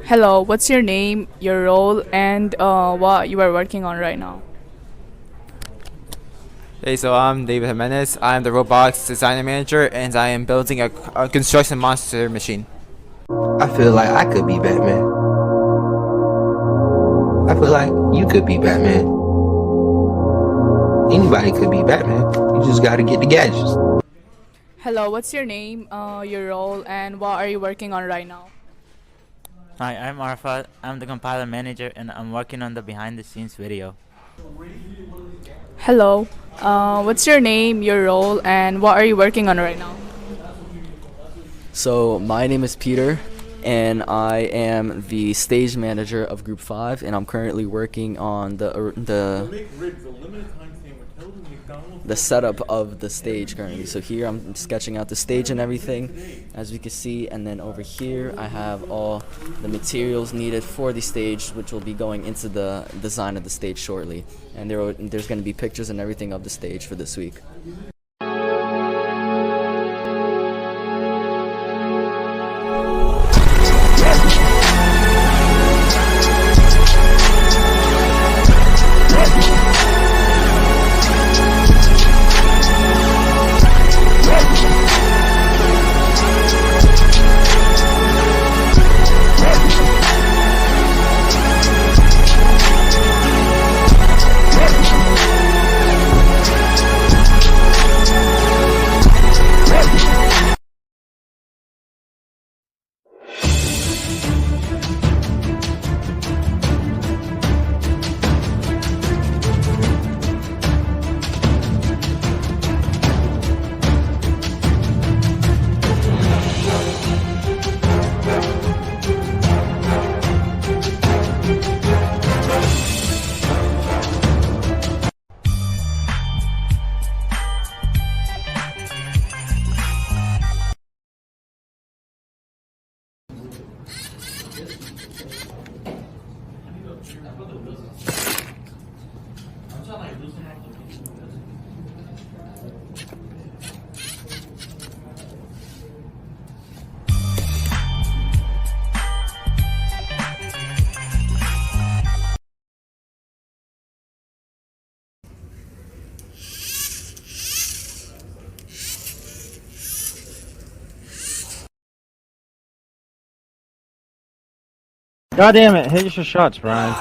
Hello, what's your name, your role, and what you are working on right now? Hey, so I'm David Jimenez. I'm the robotics design manager, and I am building a construction monster machine. I feel like I could be Batman. I feel like you could be Batman. Anybody could be Batman. You just gotta get the gadgets. Hello, what's your name, your role, and what are you working on right now? Hi, I'm Arfat. I'm the compiler manager and I'm working on the behind the scenes video. Hello, what's your name, your role, and what are you working on right now? So my name is Peter, and I am the stage manager of Group 5, and I'm currently working on the setup of the stage currently. So here I'm sketching out the stage and everything, as you can see, and then over here I have all the materials needed for the stage, which will be going into the design of the stage shortly. And there's going to be pictures and everything of the stage for this week. God damn it, hit your shots, Brian.